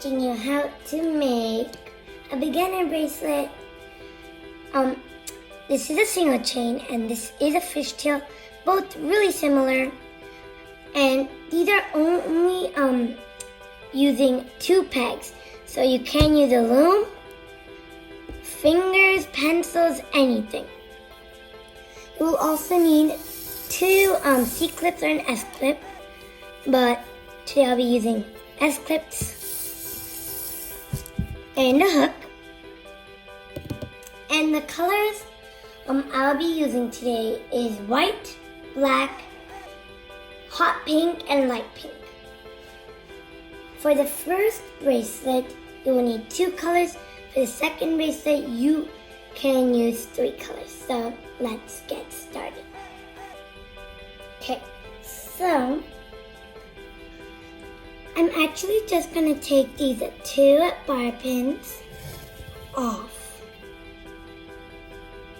teaching you how to make a beginner bracelet. This is a single chain and this is a fishtail, both really similar. And these are only using 2 pegs. So you can use a loom, fingers, pencils, anything. You will also need 2 C-clips or an S-clip, but today I'll be using S-clips and a hook. And the colors I'll be using today is white, black, hot pink, and light pink. For the first bracelet, you will need 2 colors. For the second bracelet, you can use 3 colors. So let's get started. Okay, so I'm actually just gonna take these 2 bar pins off.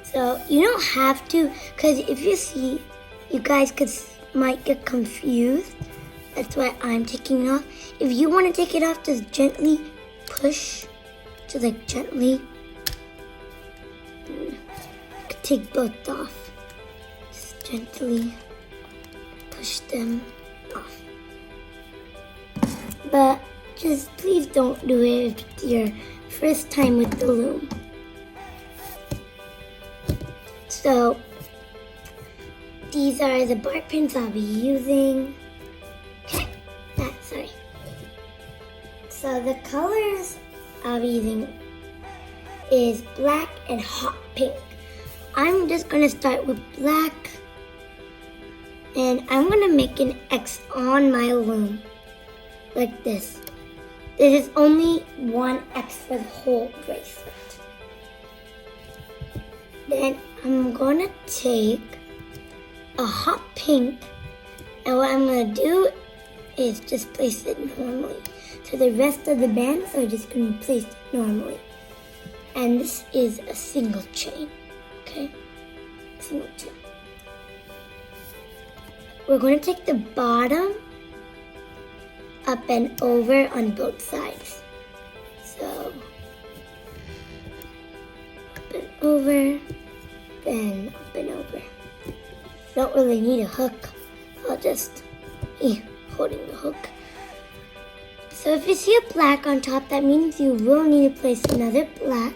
So you don't have to, because if you see, you guys might get confused. That's why I'm taking it off. If you want to take it off, just gently push. Just like gently. You can take both off. Just gently push them off. But just please don't do it if it's your first time with the loom. So these are the bar pins I'll be using. Okay, sorry. So the colors I'll be using is black and hot pink. I'm just gonna start with black, and I'm gonna make an X on my loom, like this. This is only 1 X for the whole bracelet. Then I'm gonna take a hot pink, and what I'm gonna do is just place it normally to the rest of the band, so I'm just gonna place it normally. And this is a single chain, okay? Single chain. We're gonna take the bottom up and over on both sides. So, up and over, then up and over. Don't really need a hook. I'll just be holding the hook. So if you see a black on top, that means you will need to place another black.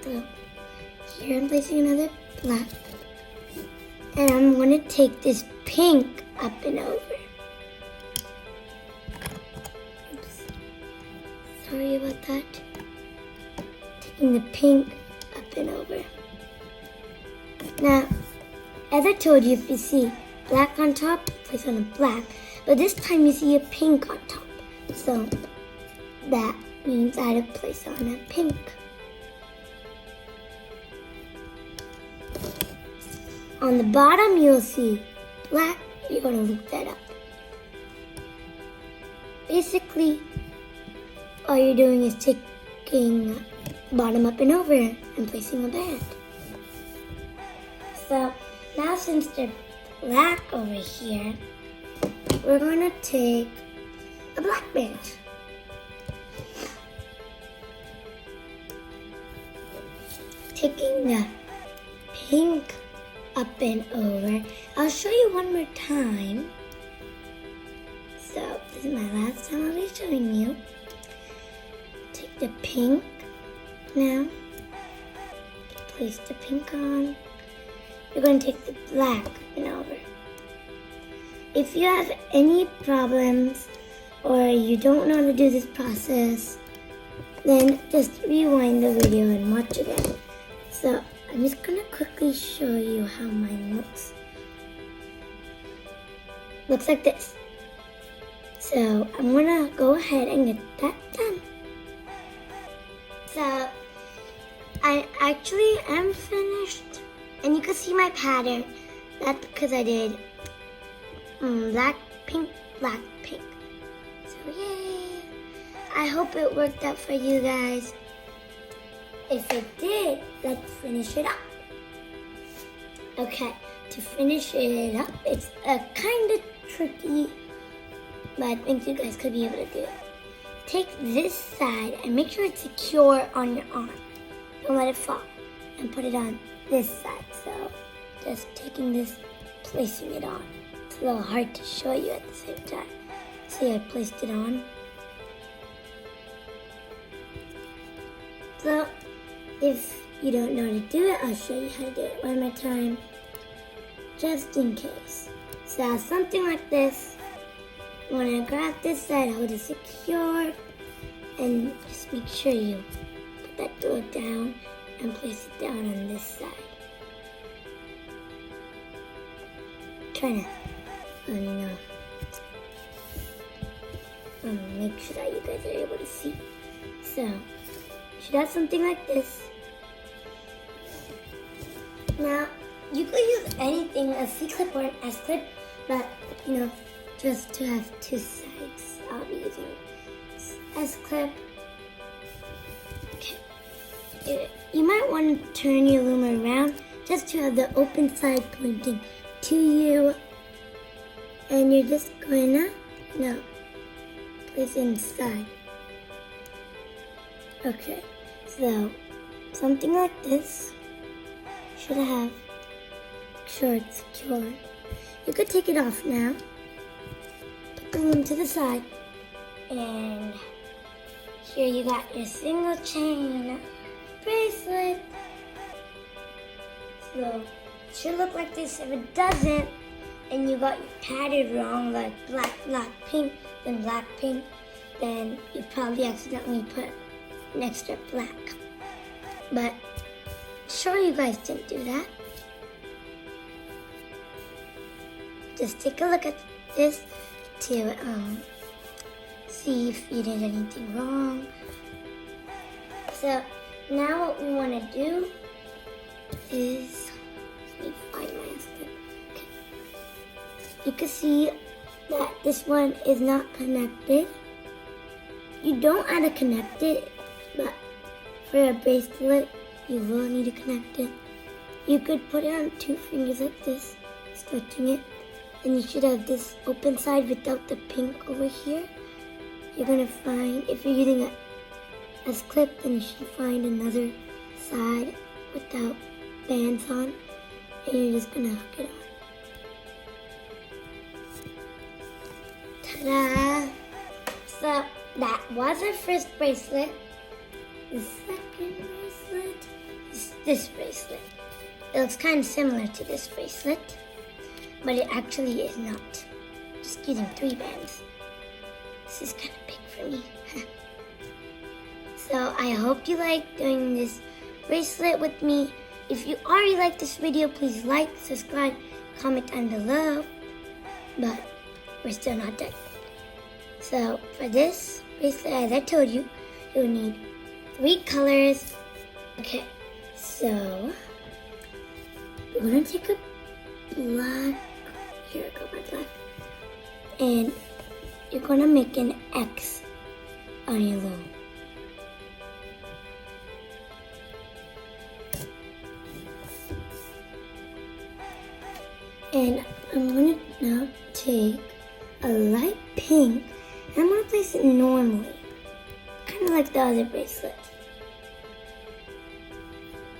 So here I'm placing another black. And I'm going to take this pink up and over. Oops. Sorry about that. Taking the pink up and over. Now, as I told you, if you see black on top, place on a black. But this time you see a pink on top. So that means I had to place on a pink. On the bottom you'll see black. You're going to look that up. Basically, all you're doing is taking bottom up and over and placing a band. So now since they're black over here, we're going to take a black band. Taking the pink up and over. I'll show you one more time. So this is my last time I'll be showing you. Take the pink now. Place the pink on. You're going to take the black and over. If you have any problems or you don't know how to do this process, then just rewind the video and watch again. So I'm just going to quickly show you how mine looks. Looks like this. So I'm going to go ahead and get that done. So I actually am finished. And you can see my pattern. That's because I did black, pink, black, pink. So yay! I hope it worked out for you guys. If it did, let's finish it up. Okay, to finish it up, it's kind of tricky, but I think you guys could be able to do it. take this side and make sure it's secure on your arm. Don't let it fall. And put it on this side. So just taking this, placing it on. It's a little hard to show you at the same time. See, I placed it on. So if you don't know how to do it, I'll show you how to do it one more time, just in case. So something like this. When I grab this side, hold it secure, and just make sure you put that door down and place it down on this side. Trying to, make sure that you guys are able to see. So, you should have something like this. Now, you could use anything, a C-clip or an S-clip, but, just to have two sides. I'll be using S-clip. Okay. You might want to turn your loom around just to have the open side pointing to you. And you're just going to, place it inside. Okay, so something like this should have, make sure it's secure. You could take it off now. Put the loom to the side. And here you got your single chain bracelet. So it should look like this. If it doesn't, and you got your pattern wrong, like black, pink, then black, pink, then you probably accidentally put an extra black. But sure, you guys didn't do that. Just take a look at this to see if you did anything wrong. So now what we want to do is, let me find my slip. Okay. You can see that this one is not connected. You don't have to connect it, but for a bracelet, you will need to connect it. You could put it on 2 fingers like this, stretching it. And you should have this open side without the pink over here. You're going to find, if you're using a S-clip, then you should find another side without bands on. And you're just going to hook it on. Ta-da! So that was our first bracelet. The second bracelet is this bracelet. It looks kind of similar to this bracelet, but it actually is not. Just using 3 bands. This is kind of big for me. So I hope you like doing this bracelet with me. If you already like this video, please like, subscribe, comment down below. But we're still not done. So for this bracelet, as I told you, you'll need 3 colors. Okay, so we're gonna take a black, here I go, my black, and you're gonna make an X on your loom. And I'm gonna now take a light pink, and I'm gonna place it normally, kind of like the other bracelet.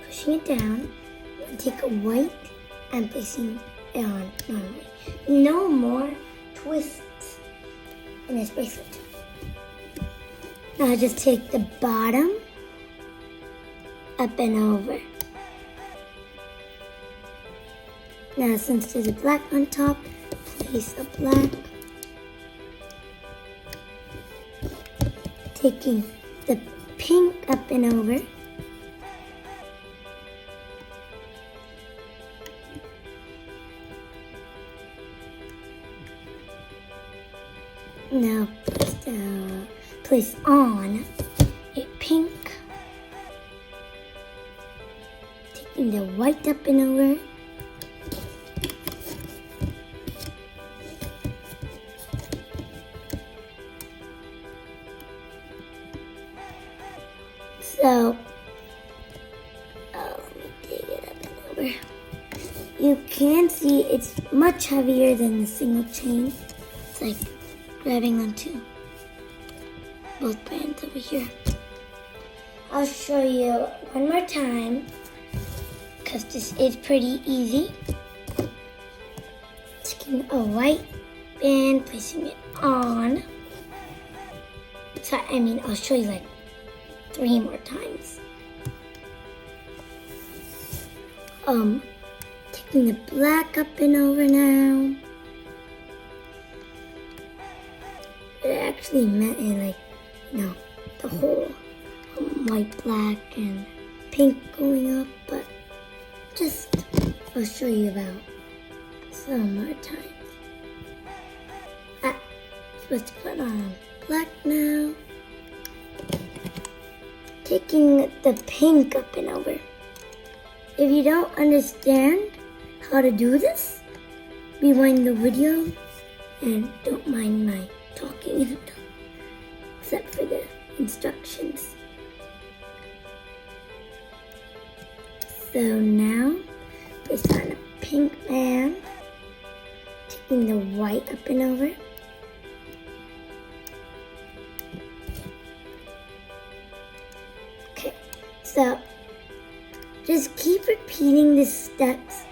Pushing it down, I'm gonna take a white and placing it on normally. No more twists in this bracelet. Now just take the bottom up and over. Now since there's a black on top, place a black. Taking the pink up and over. Now place on a pink. Taking the white up and over. So, let me dig it up and over. You can see it's much heavier than the single chain. It's like grabbing onto both bands over here. I'll show you one more time because this is pretty easy. Taking a white band, placing it on. So, I'll show you like 3 more times. Taking the black up and over now. It actually meant in the whole white, black, and pink going up, but I'll show you about some more times. Supposed to put on black now. Taking the pink up and over. If you don't understand how to do this, rewind the video and don't mind my talking except for the instructions. So now, place on a pink band, taking the white up and over. Okay, so just keep repeating the steps,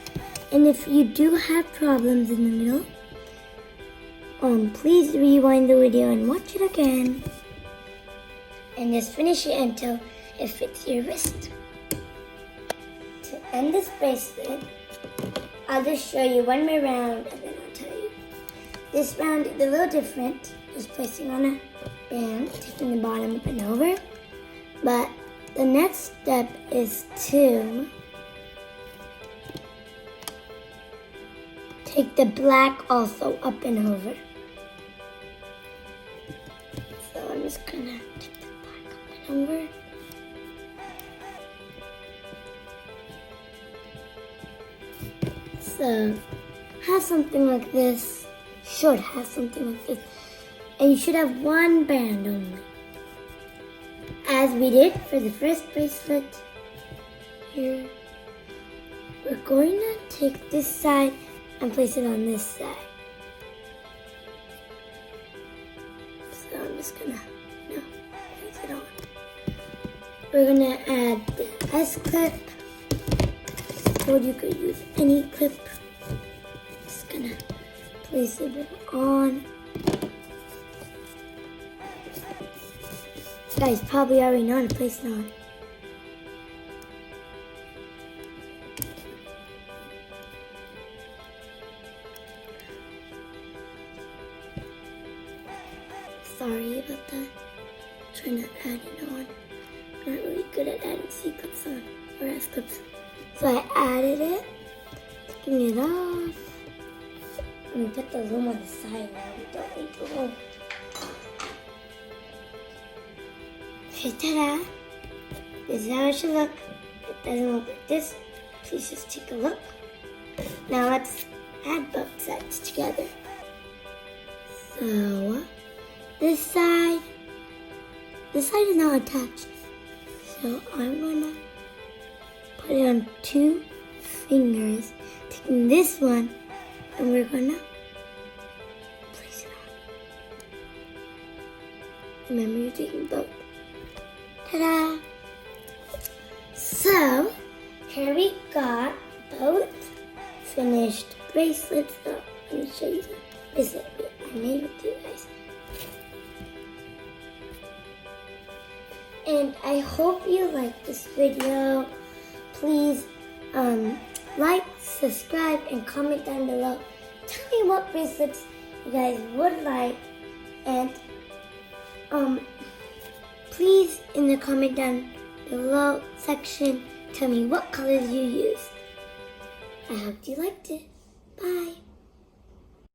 and if you do have problems in the middle, please rewind the video and watch it again, and just finish it until it fits your wrist. To end this bracelet, I'll just show you one more round and then I'll tell you. This round is a little different, just placing on a band, taking the bottom up and over, but the next step is to take the black also up and over. So I'm just gonna take the black up and over. So have something like this, should have something like this, and you should have one band only. As we did for the first bracelet, here, we're going to take this side and place it on this side. So I'm just gonna, place it on. We're gonna add the S-clip. Or you could use any clip. Just gonna place it on. You guys probably already know how to place it on. Sorry about that. Trying to add it on. I'm not really good at adding C-clips on, or S-clips. So I added it, taking it off. I'm gonna put the loom on the side now. We don't need the loom. Okay, ta-da! This is how it should look. It doesn't look like this. Please just take a look. Now let's add both sides together. So, this side is not attached. So I'm gonna put it on 2 fingers, taking this one, and we're gonna place it on. Remember, you're taking both. Ta-da! So, here we got both finished bracelets. So, let me show you the bracelet I made with you guys. And I hope you liked this video. Please like, subscribe, and comment down below. Tell me what bracelets you guys would like, and please in the comment down below section tell me what colors you used. I hope you liked it. Bye.